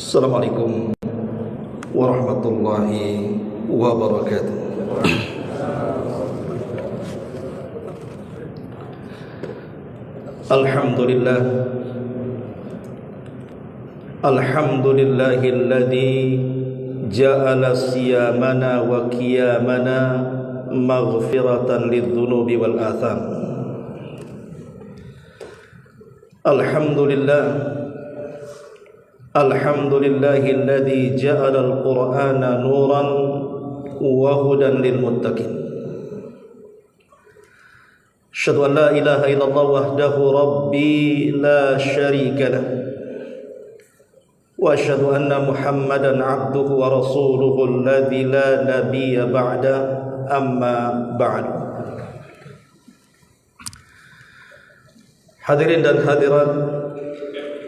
Assalamualaikum warahmatullahi wabarakatuh. Alhamdulillah, alhamdulillahilladzi ja'ala siyamana wa qiyamana maghfiratan lidzunubi wal atham. Alhamdulillah, alhamdulillahilladzi ja'ala al-Qur'ana nuran wa hudan lil muttaqin. Asyhadu an la ilaha illallah wahdahu rabbi la syarika lah. Wa asyhadu anna Muhammadan abduhu wa rasuluhu alladzi la nabiyya ba'da, amma ba'd. Hadirin dan hadirat,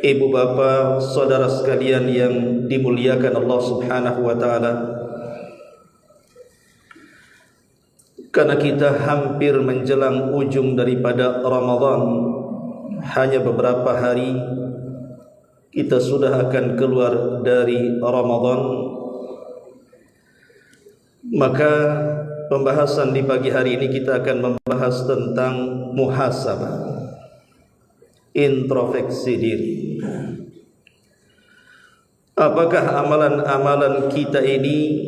ibu bapa, saudara sekalian yang dimuliakan Allah Subhanahu wa taala. Karena kita hampir menjelang ujung daripada Ramadan, hanya beberapa hari kita sudah akan keluar dari Ramadan. Maka pembahasan di pagi hari ini kita akan membahas tentang muhasabah, introspeksi diri. Apakah amalan-amalan kita ini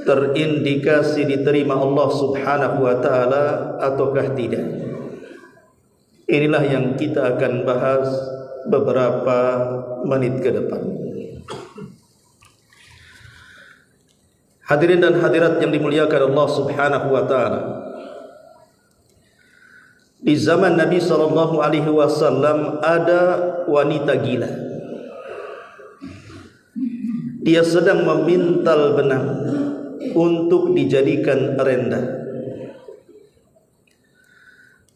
terindikasi diterima Allah Subhanahu wa taala ataukah tidak? Inilah yang kita akan bahas beberapa menit ke depan. Hadirin dan hadirat yang dimuliakan Allah Subhanahu wa taala, di zaman Nabi sallallahu alaihi wasallam ada wanita gila. Dia sedang memintal benang untuk dijadikan renda.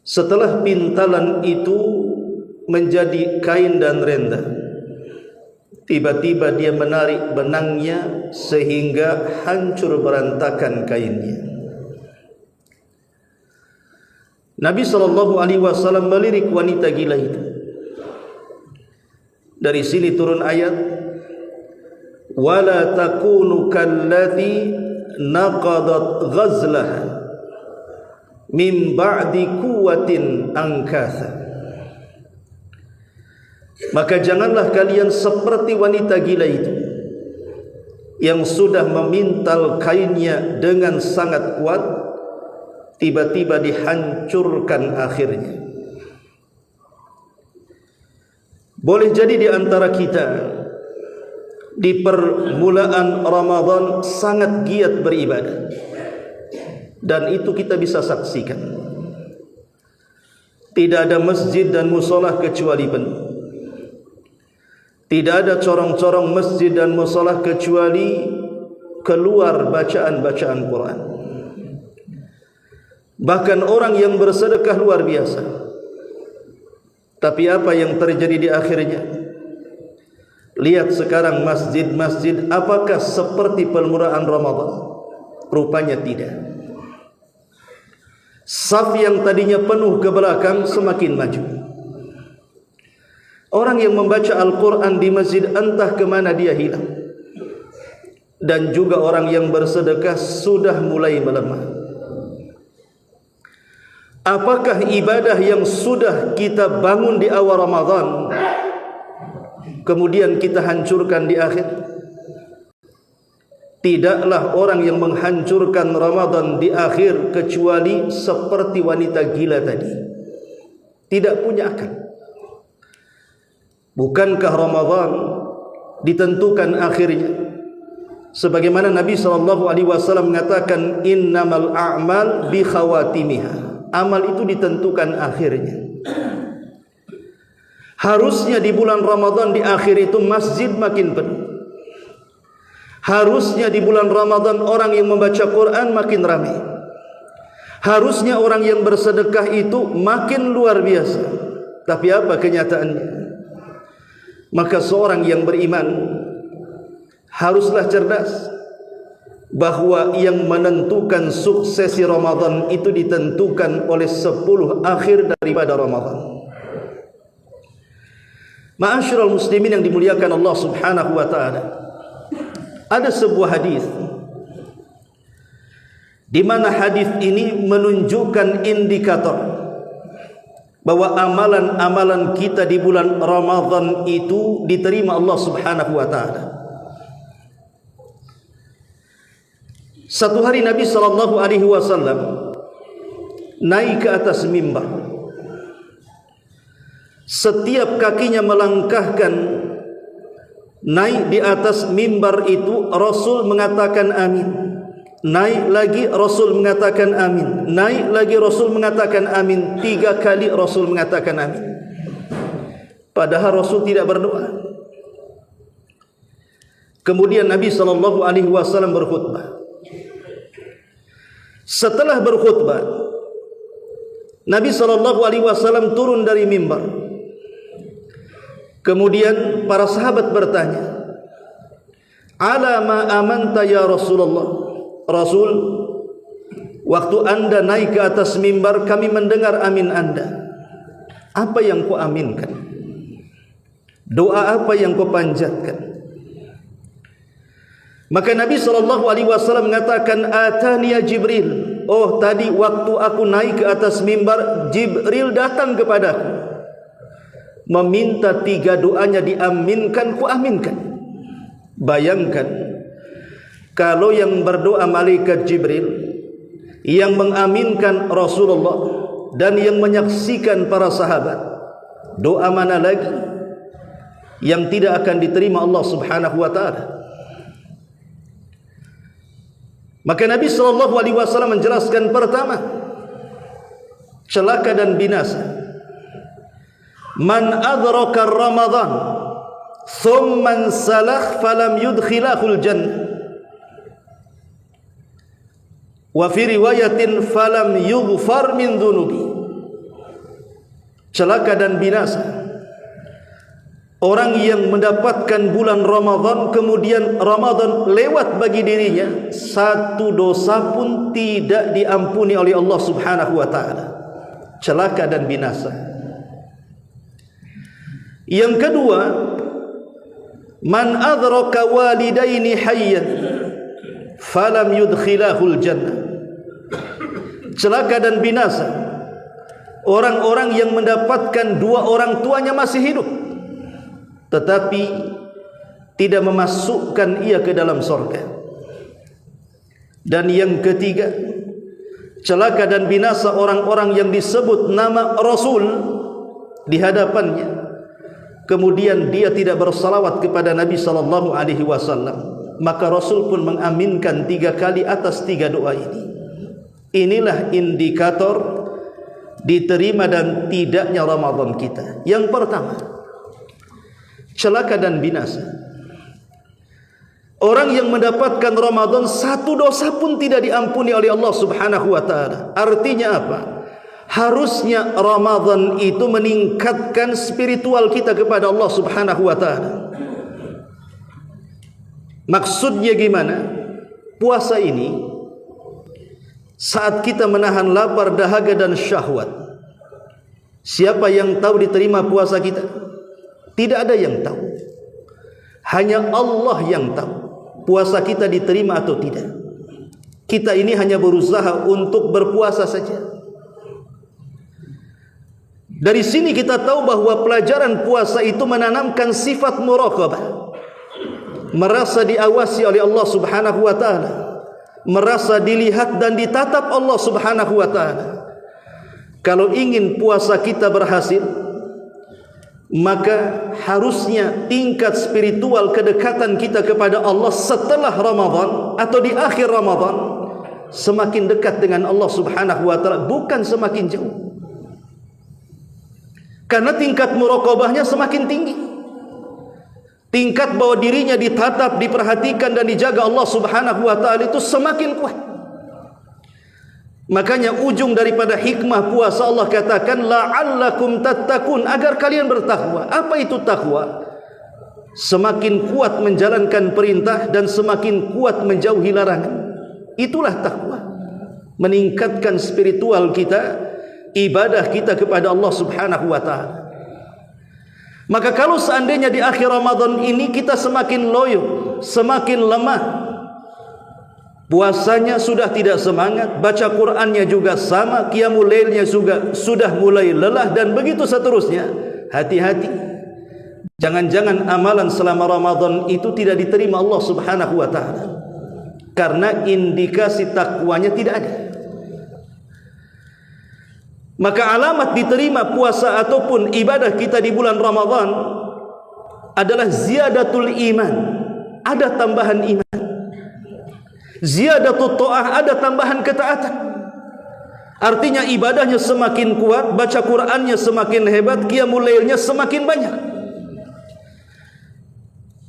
Setelah pintalan itu menjadi kain dan renda, tiba-tiba dia menarik benangnya sehingga hancur berantakan kainnya. Nabi SAW melirik wanita gila itu. Dari sini turun ayat, wala takunu kallati naqadat ghazlaha min ba'di quwwatin ankatha. Maka janganlah kalian seperti wanita gila itu yang sudah memintal kainnya dengan sangat kuat, tiba-tiba dihancurkan akhirnya. Boleh jadi di antara kita di permulaan Ramadan sangat giat beribadah, dan itu kita bisa saksikan. Tidak ada masjid dan musolah kecuali penuh. Tidak ada corong-corong masjid dan musolah kecuali keluar bacaan-bacaan Quran. Bahkan orang yang bersedekah luar biasa. Tapi apa yang terjadi di akhirnya? Lihat sekarang masjid-masjid, apakah seperti permulaan Ramadan? Rupanya tidak. Saf yang tadinya penuh ke belakang semakin maju. Orang yang membaca Al-Quran di masjid entah kemana dia hilang. Dan juga orang yang bersedekah sudah mulai melemah. Apakah ibadah yang sudah kita bangun di awal Ramadan kemudian kita hancurkan di akhir? Tidaklah orang yang menghancurkan Ramadan di akhir kecuali seperti wanita gila tadi, tidak punya akal. Bukankah Ramadan ditentukan akhirnya? Sebagaimana Nabi SAW mengatakan, innamal a'mal bi khawatimiha. Amal itu ditentukan akhirnya. Harusnya di bulan Ramadan di akhir itu masjid makin penuh. Harusnya di bulan Ramadan orang yang membaca Quran makin ramai. Harusnya orang yang bersedekah itu makin luar biasa. Tapi apa kenyataannya? Maka seorang yang beriman haruslah cerdas, bahwa yang menentukan suksesi Ramadan itu ditentukan oleh 10 akhir daripada Ramadan. Ma'asyiral muslimin yang dimuliakan Allah Subhanahu wa taala. Ada sebuah hadis di mana hadis ini menunjukkan indikator bahwa amalan-amalan kita di bulan Ramadan itu diterima Allah Subhanahu wa taala. Satu hari Nabi sallallahu alaihi wasallam naik ke atas mimbar. Setiap kakinya melangkahkan naik di atas mimbar itu, Rasul mengatakan amin. Naik lagi, Rasul mengatakan amin. Naik lagi, Rasul mengatakan amin. 3 kali Rasul mengatakan amin. Padahal Rasul tidak berdoa. Kemudian Nabi SAW berkhutbah. Setelah berkhutbah, Nabi SAW turun dari mimbar. Kemudian para sahabat bertanya, "Ala ma amanta ya Rasulullah?" Rasul, waktu anda naik ke atas mimbar, kami mendengar amin anda. Apa yang kau aminkan? Doa apa yang kau panjatkan? Maka Nabi SAW mengatakan, "Ataniya Jibril." Oh, tadi waktu aku naik ke atas mimbar, Jibril datang kepadaku, meminta 3 doanya diaminkan, ku aminkan. Bayangkan kalau yang berdoa malaikat Jibril, yang mengaminkan Rasulullah, dan yang menyaksikan para sahabat, doa mana lagi yang tidak akan diterima Allah Subhanahu wa taala? Maka Nabi SAW menjelaskan, pertama, celaka dan binasa man adraka Ramadan thumma salakh falam yudkhilahul jannah, wa fi riwayatin falam yughfar min dhunubi. Celaka dan binasa orang yang mendapatkan bulan Ramadan, kemudian Ramadan lewat bagi dirinya, 1 dosa pun tidak diampuni oleh Allah Subhanahu wa taala. Celaka dan binasa. Yang kedua, man adraka walidaini hayyan falam yudkhilahul jannah. Celaka dan binasa orang-orang yang mendapatkan 2 orang tuanya masih hidup, tetapi tidak memasukkan ia ke dalam surga. Dan yang ketiga, celaka dan binasa orang-orang yang disebut nama Rasul di hadapannya, kemudian dia tidak bersalawat kepada Nabi SAW, maka Rasul pun mengaminkan 3 kali atas 3 doa ini. Inilah indikator diterima dan tidaknya Ramadan kita. Yang pertama, celaka dan binasa orang yang mendapatkan Ramadan, 1 dosa pun tidak diampuni oleh Allah Subhanahu wa taala. Artinya apa? Harusnya Ramadan itu meningkatkan spiritual kita kepada Allah Subhanahu wa taala. Maksudnya gimana? Puasa ini saat kita menahan lapar, dahaga dan syahwat, siapa yang tahu diterima puasa kita? Tidak ada yang tahu. Hanya Allah yang tahu puasa kita diterima atau tidak. Kita ini hanya berusaha untuk berpuasa saja. Dari sini kita tahu bahwa pelajaran puasa itu menanamkan sifat muraqabah, merasa diawasi oleh Allah Subhanahu wa taala, merasa dilihat dan ditatap Allah Subhanahu wa taala. Kalau ingin puasa kita berhasil, maka harusnya tingkat spiritual kedekatan kita kepada Allah setelah Ramadan atau di akhir Ramadan semakin dekat dengan Allah Subhanahu wa taala, bukan semakin jauh. Karena tingkat muraqabahnya semakin tinggi. Tingkat bahwa dirinya ditatap, diperhatikan dan dijaga Allah Subhanahu wa taala itu semakin kuat. Makanya ujung daripada hikmah puasa Allah katakan la'allakum tattaqun, agar kalian bertakwa. Apa itu takwa? Semakin kuat menjalankan perintah dan semakin kuat menjauhi larangan. Itulah takwa. Meningkatkan spiritual kita, ibadah kita kepada Allah Subhanahu wa taala. Maka kalau seandainya di akhir Ramadan ini kita semakin loyo, semakin lemah, puasanya sudah tidak semangat, baca Qur'annya juga sama, qiyamul lailnya juga sudah mulai lelah, dan begitu seterusnya, hati-hati. Jangan-jangan amalan selama Ramadan itu tidak diterima Allah Subhanahu wa ta'ala, karena indikasi takwanya tidak ada. Maka alamat diterima puasa ataupun ibadah kita di bulan Ramadan adalah ziyadatul iman, ada tambahan iman. Ziyadatul ta'ah, ada tambahan ketaatan. Artinya ibadahnya semakin kuat, baca Qur'annya semakin hebat, qiyamul lailnya semakin banyak.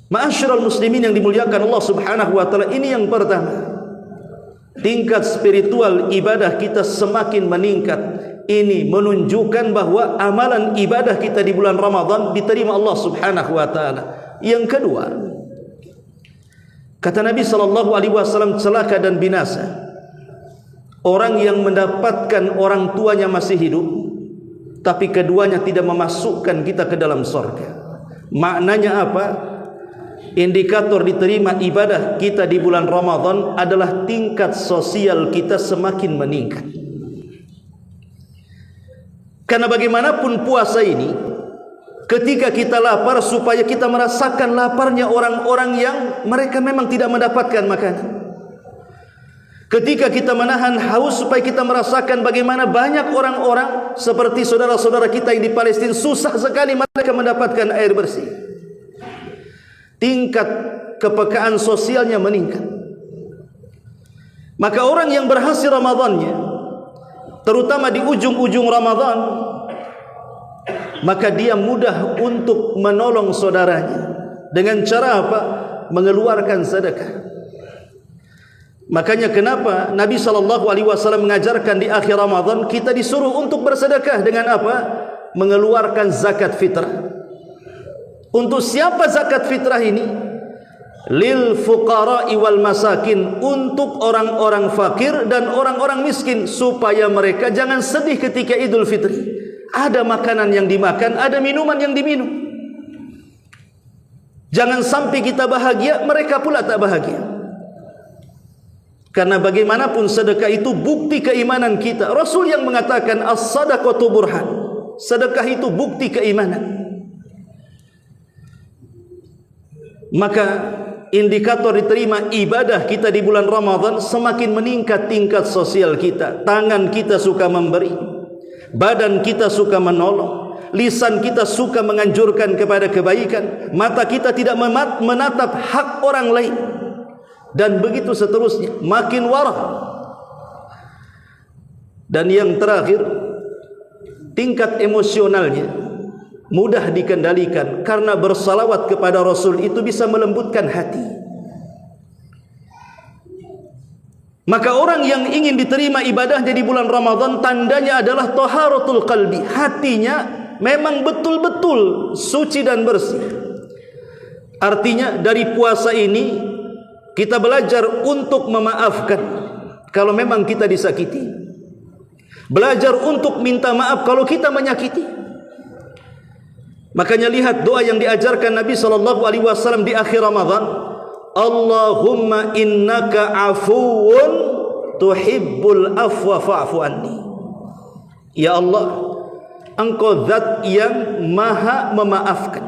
Ma'asyiral muslimin yang dimuliakan Allah Subhanahu wa ta'ala, ini yang pertama. Tingkat spiritual ibadah kita semakin meningkat. Ini menunjukkan bahwa amalan ibadah kita di bulan Ramadan diterima Allah Subhanahu wa ta'ala. Yang kedua, kata Nabi SAW, celaka dan binasa orang yang mendapatkan orang tuanya masih hidup, tapi keduanya tidak memasukkan kita ke dalam surga. Maknanya apa? Indikator diterima ibadah kita di bulan Ramadan adalah tingkat sosial kita semakin meningkat. Karena bagaimanapun puasa ini, ketika kita lapar, supaya kita merasakan laparnya orang-orang yang mereka memang tidak mendapatkan makanan. Ketika kita menahan haus, supaya kita merasakan bagaimana banyak orang-orang seperti saudara-saudara kita yang di Palestina, susah sekali mereka mendapatkan air bersih. Tingkat kepekaan sosialnya meningkat. Maka orang yang berhasil Ramadannya, terutama di ujung-ujung Ramadan, maka dia mudah untuk menolong saudaranya. Dengan cara apa? Mengeluarkan sedekah. Makanya kenapa Nabi SAW mengajarkan di akhir Ramadan kita disuruh untuk bersedekah dengan apa? Mengeluarkan zakat fitrah. Untuk siapa zakat fitrah ini? Lil fuqara'i wal masakin, untuk orang-orang fakir dan orang-orang miskin, supaya mereka jangan sedih ketika Idul Fitri. Ada makanan yang dimakan, ada minuman yang diminum. Jangan sampai kita bahagia, mereka pula tak bahagia. Karena bagaimanapun sedekah itu bukti keimanan kita. Rasul yang mengatakan as-sadaqatu burhan, sedekah itu bukti keimanan. Maka indikator diterima ibadah kita di bulan Ramadan semakin meningkat tingkat sosial kita. Tangan kita suka memberi, badan kita suka menolong, lisan kita suka menganjurkan kepada kebaikan, mata kita tidak menatap hak orang lain, dan begitu seterusnya, makin warah. Dan yang terakhir, tingkat emosionalnya mudah dikendalikan, karena bersalawat kepada Rasul itu bisa melembutkan hati. Maka orang yang ingin diterima ibadahnya di bulan Ramadan, tandanya adalah taharatul qalbi. Hatinya memang betul-betul suci dan bersih. Artinya dari puasa ini kita belajar untuk memaafkan kalau memang kita disakiti. Belajar untuk minta maaf kalau kita menyakiti. Makanya lihat doa yang diajarkan Nabi SAW di akhir Ramadan. Allahumma innaka afuun tuhibbul afwa fa'fu anni. Ya Allah, Engkau zat yang maha memaafkan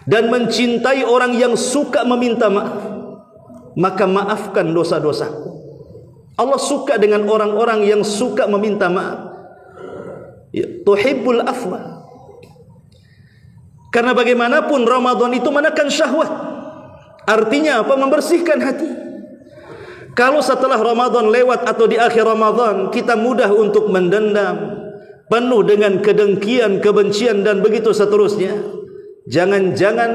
dan mencintai orang yang suka meminta maaf, maka maafkan dosa-dosaku. Allah suka dengan orang-orang yang suka meminta maaf. Tuhibbul afwa. Karena bagaimanapun Ramadan itu menekan syahwat. Artinya apa? Membersihkan hati. Kalau setelah Ramadan lewat atau di akhir Ramadan kita mudah untuk mendendam, penuh dengan kedengkian, kebencian dan begitu seterusnya, jangan-jangan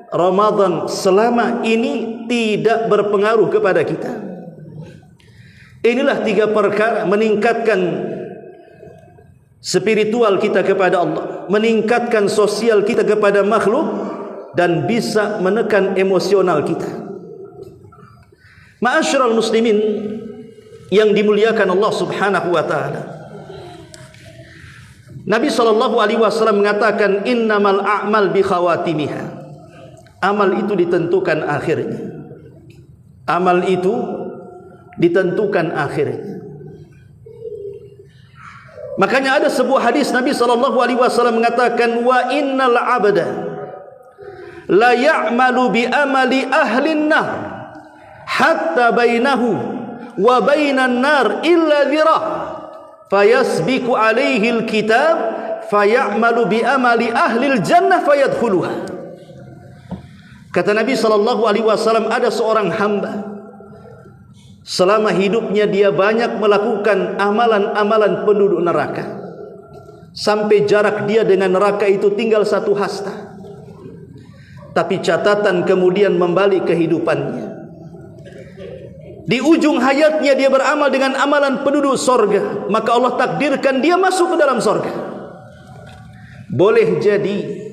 Ramadan selama ini tidak berpengaruh kepada kita. Inilah tiga perkara meningkatkan spiritual kita kepada Allah, meningkatkan sosial kita kepada makhluk, dan bisa menekan emosional kita. Ma'asyiral muslimin yang dimuliakan Allah Subhanahu wa ta'ala, Nabi SAW mengatakan, innamal a'mal bi khawatimiha. Amal itu ditentukan akhirnya. Amal itu ditentukan akhirnya. Makanya ada sebuah hadis Nabi SAW mengatakan, wa innal abda la ya'malu bi amali ahlin nar hatta bainahu wa bainan nar illa dhira fayasbiqu alaihi alkitab fayamalu bi amali ahlil jannah fayadkhuluha. Kata Nabi SAW, ada seorang hamba, selama hidupnya dia banyak melakukan amalan-amalan penduduk neraka, sampai jarak dia dengan neraka itu tinggal 1 hasta. Tapi catatan kemudian membalik kehidupannya. Di ujung hayatnya dia beramal dengan amalan penduduk sorga, maka Allah takdirkan dia masuk ke dalam sorga. Boleh jadi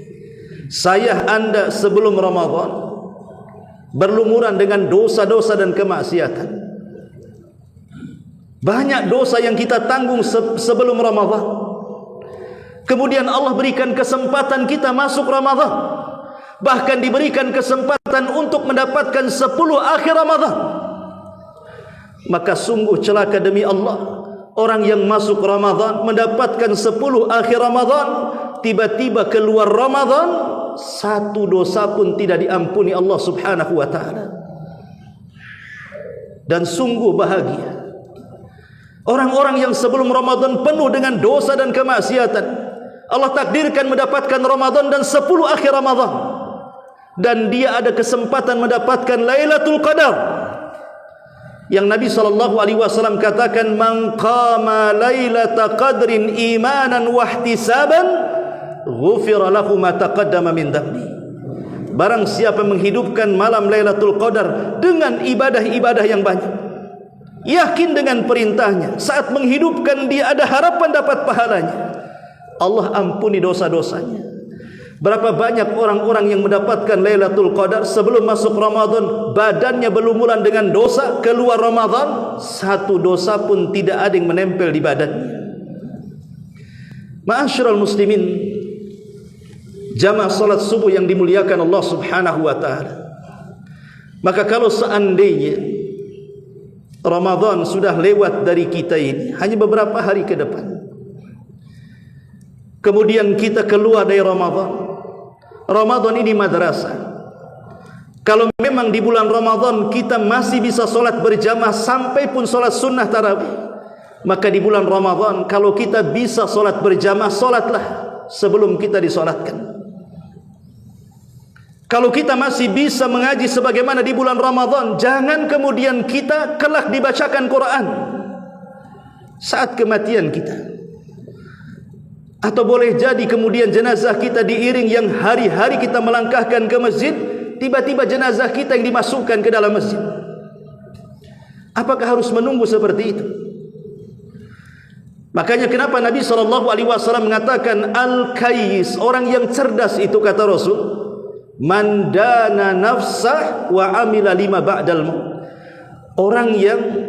saya anda sebelum Ramadan berlumuran dengan dosa-dosa dan kemaksiatan. Banyak dosa yang kita tanggung sebelum Ramadan. Kemudian Allah berikan kesempatan kita masuk Ramadan. Bahkan diberikan kesempatan untuk mendapatkan 10 akhir Ramadan. Maka sungguh celaka demi Allah orang yang masuk Ramadan, mendapatkan 10 akhir Ramadan, tiba-tiba keluar Ramadan, 1 dosa pun tidak diampuni Allah Subhanahu wa ta'ala. Dan sungguh bahagia orang-orang yang sebelum Ramadan penuh dengan dosa dan kemaksiatan, Allah takdirkan mendapatkan Ramadan dan 10 akhir Ramadan, dan dia ada kesempatan mendapatkan Lailatul Qadar. Yang Nabi SAW katakan, man qama lailata qadrin imanan wa ihtisaban ghufira lahu ma taqaddama min dhanbi. Barang siapa menghidupkan malam Lailatul Qadar dengan ibadah-ibadah yang banyak, yakin dengan perintahnya, saat menghidupkan dia ada harapan dapat pahalanya, Allah ampuni dosa-dosanya. Berapa banyak orang-orang yang mendapatkan Lailatul Qadar sebelum masuk Ramadan, badannya berlumuran dengan dosa, keluar Ramadan 1 dosa pun tidak ada yang menempel di badannya. Ma'asyiral muslimin, jamaah salat subuh yang dimuliakan Allah Subhanahu wa ta'ala. Maka kalau seandainya Ramadan sudah lewat dari kita ini, hanya beberapa hari ke depan, kemudian kita keluar dari Ramadan ini madrasah. Kalau memang di bulan Ramadan kita masih bisa solat berjamaah sampai pun solat sunnah tarawih, maka di bulan Ramadan kalau kita bisa solat berjamaah, solatlah sebelum kita disolatkan. Kalau kita masih bisa mengaji sebagaimana di bulan Ramadan, jangan kemudian kita kelak dibacakan Quran saat kematian kita. Atau boleh jadi kemudian jenazah kita diiring, yang hari-hari kita melangkahkan ke masjid, tiba-tiba jenazah kita yang dimasukkan ke dalam masjid. Apakah harus menunggu seperti itu? Makanya kenapa Nabi SAW mengatakan al-kayis, orang yang cerdas itu, kata Rasul, man dana nafsah wa amila lima ba'dal maut. Orang yang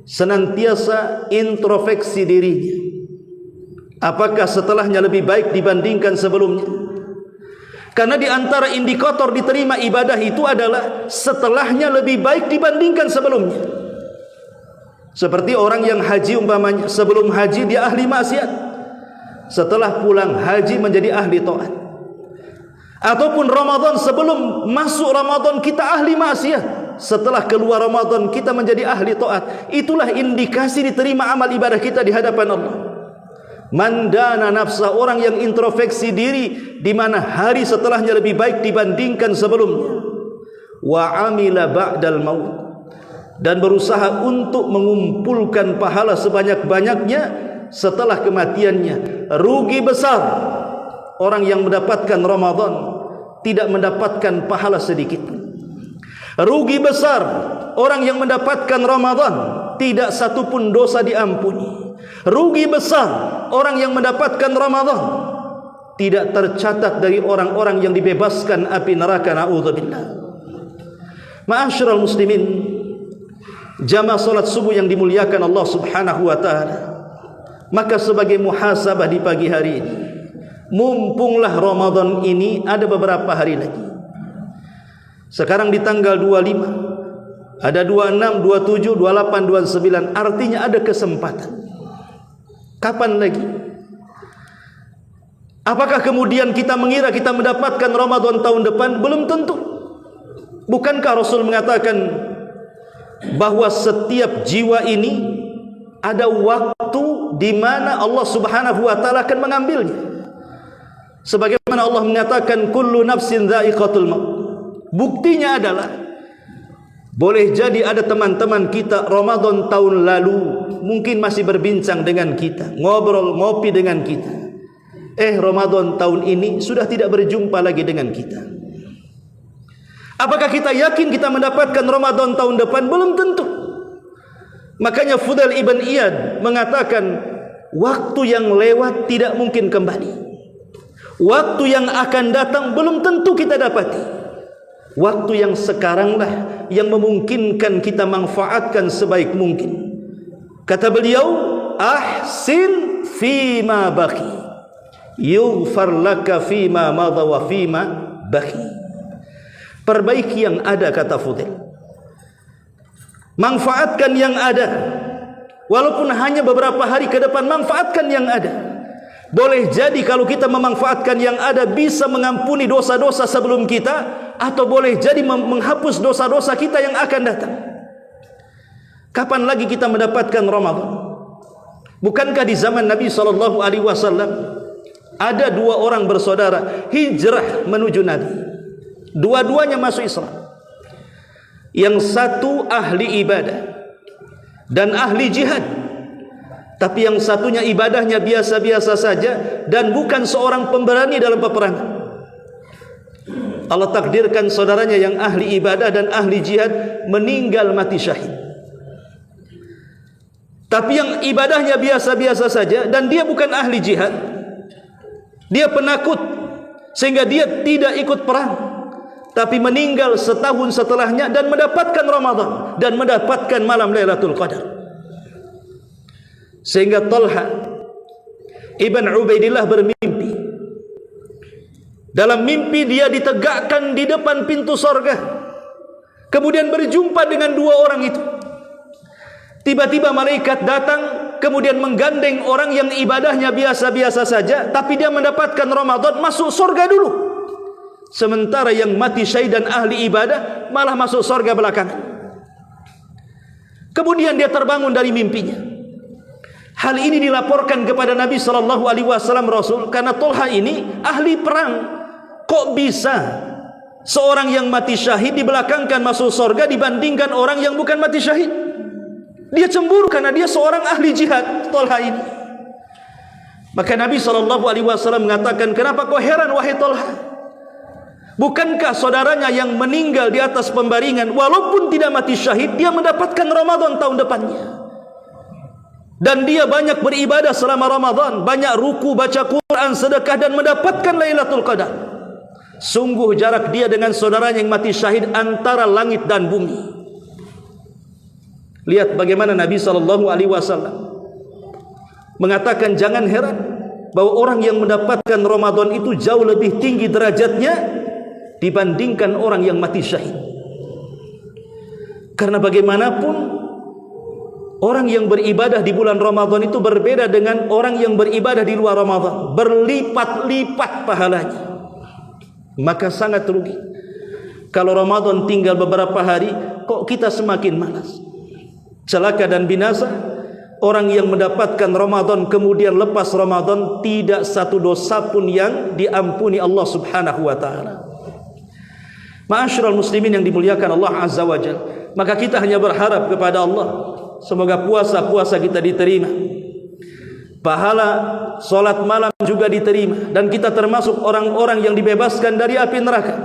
senantiasa introspeksi dirinya, apakah setelahnya lebih baik dibandingkan sebelumnya? Karena di antara indikator diterima ibadah itu adalah setelahnya lebih baik dibandingkan sebelumnya. Seperti orang yang haji umpamanya, sebelum haji dia ahli maksiat, setelah pulang haji menjadi ahli taat. Ataupun Ramadan, sebelum masuk Ramadan kita ahli maksiat, setelah keluar Ramadan kita menjadi ahli taat. Itulah indikasi diterima amal ibadah kita di hadapan Allah. Mandana nafsa, orang yang introspeksi diri, di mana hari setelahnya lebih baik dibandingkan sebelumnya. Wa amila ba'dal maut, dan berusaha untuk mengumpulkan pahala sebanyak-banyaknya setelah kematiannya. Rugi besar orang yang mendapatkan Ramadan tidak mendapatkan pahala sedikit. Rugi besar orang yang mendapatkan Ramadan tidak satu pun dosa diampuni. Rugi besar orang yang mendapatkan Ramadan tidak tercatat dari orang-orang yang dibebaskan api neraka, na'udzubillah. Ma'asyiral muslimin, jamaah salat subuh yang dimuliakan Allah Subhanahu wa ta'ala, Maka sebagai muhasabah di pagi hari ini, mumpunglah Ramadan ini ada beberapa hari lagi. Sekarang di tanggal 25, ada 26, 27, 28, 29, artinya ada kesempatan. Kapan lagi? Apakah kemudian kita mengira kita mendapatkan Ramadan tahun depan? Belum tentu. Bukankah Rasul mengatakan bahwa setiap jiwa ini ada waktu di mana Allah Subhanahu wa taala akan mengambilnya. Sebagaimana Allah menyatakan kullu nafsin dha'iqatul maut. Buktinya adalah boleh jadi ada teman-teman kita Ramadan tahun lalu mungkin masih berbincang dengan kita, ngobrol, ngopi dengan kita. Ramadan tahun ini sudah tidak berjumpa lagi dengan kita. Apakah kita yakin kita mendapatkan Ramadan tahun depan? Belum tentu. Makanya Fudail ibn Iyad mengatakan, waktu yang lewat tidak mungkin kembali. Waktu yang akan datang belum tentu kita dapati. Waktu yang sekaranglah yang memungkinkan kita manfaatkan sebaik mungkin. Kata beliau, ahsin fima baqi, yughfar laka fima madha wa fima baqi. Perbaiki yang ada, kata Fudail. Manfaatkan yang ada. Walaupun hanya beberapa hari ke depan, manfaatkan yang ada. Boleh jadi kalau kita memanfaatkan yang ada bisa mengampuni dosa-dosa sebelum kita, atau boleh jadi menghapus dosa-dosa kita yang akan datang. Kapan lagi kita mendapatkan Ramadan? Bukankah di zaman Nabi SAW ada dua orang bersaudara hijrah menuju Nabi? Dua-duanya masuk Islam. Yang satu ahli ibadah dan ahli jihad, tapi yang satunya ibadahnya biasa-biasa saja dan bukan seorang pemberani dalam peperangan. Allah takdirkan saudaranya yang ahli ibadah dan ahli jihad meninggal mati syahid. Tapi yang ibadahnya biasa-biasa saja dan dia bukan ahli jihad, dia penakut sehingga dia tidak ikut perang, tapi meninggal setahun setelahnya dan mendapatkan Ramadan dan mendapatkan malam Lailatul Qadar. Sehingga Talha ibn Ubaidillah bermimpi. Dalam mimpi dia ditegakkan di depan pintu sorga, kemudian berjumpa dengan dua orang itu. Tiba-tiba malaikat datang, kemudian menggandeng orang yang ibadahnya biasa-biasa saja, tapi dia mendapatkan Ramadan, masuk sorga dulu. Sementara yang mati syahid dan ahli ibadah malah masuk surga belakangan. Kemudian dia terbangun dari mimpinya. Hal ini dilaporkan kepada Nabi SAW Rasul, karena Talha ini ahli perang. Kok bisa seorang yang mati syahid dibelakangkan masuk surga dibandingkan orang yang bukan mati syahid? Dia cemburu karena dia seorang ahli jihad, Talha ini. Maka Nabi SAW mengatakan, kenapa kau heran wahai Talha? Bukankah saudaranya yang meninggal di atas pembaringan walaupun tidak mati syahid, dia mendapatkan Ramadan tahun depannya? Dan dia banyak beribadah selama Ramadan, banyak ruku, baca Quran, sedekah dan mendapatkan Lailatul Qadar. Sungguh jarak dia dengan saudaranya yang mati syahid antara langit dan bumi. Lihat bagaimana Nabi SAW mengatakan, jangan heran bahwa orang yang mendapatkan Ramadan itu jauh lebih tinggi derajatnya dibandingkan orang yang mati syahid. Karena bagaimanapun orang yang beribadah di bulan Ramadan itu berbeda dengan orang yang beribadah di luar Ramadan, berlipat-lipat pahalanya. Maka sangat rugi kalau Ramadan tinggal beberapa hari kok kita semakin malas. Celaka dan binasa orang yang mendapatkan Ramadan kemudian lepas Ramadan tidak satu dosa pun yang diampuni Allah Subhanahu wa taala. Ma'asyiral muslimin yang dimuliakan Allah Azza wa Jalla, maka kita hanya berharap kepada Allah semoga puasa-puasa kita diterima, pahala solat malam juga diterima, dan kita termasuk orang-orang yang dibebaskan dari api neraka,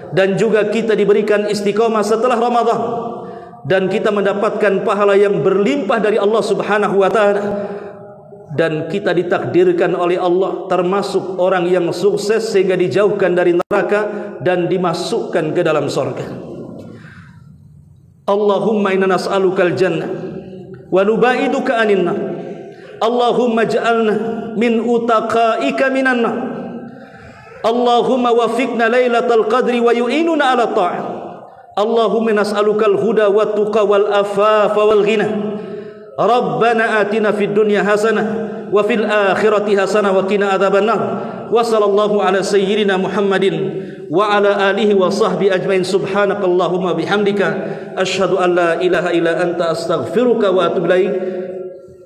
dan juga kita diberikan istiqomah setelah Ramadan, dan kita mendapatkan pahala yang berlimpah dari Allah Subhanahu wa taala, dan kita ditakdirkan oleh Allah termasuk orang yang sukses sehingga dijauhkan dari neraka dan dimasukkan ke dalam surga. Allahumma inna nas'alukal jannah wa nubaiduka anin nar Allahumma ja'alna min utaqaika minan nar. Allahumma wafiqna lailatal qadri wa yu'inuna ala ta'at. Allahumma nas'alukal huda wat tuqa wal afafa wal ghina. Rabbana atina fid dunya hasanah wa fil akhirati hasanah wa qina adzabannar. Wa sallallahu ala sayyidina Muhammadin wa ala alihi wa sahbihi ajmain. Subhanakallahumma bihamdika asyhadu an la ilaha illa anta astaghfiruka wa atubu ilaik.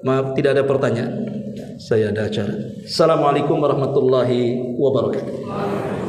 Maaf, tidak ada pertanyaan. Saya ada acara. Assalamualaikum warahmatullahi wabarakatuh.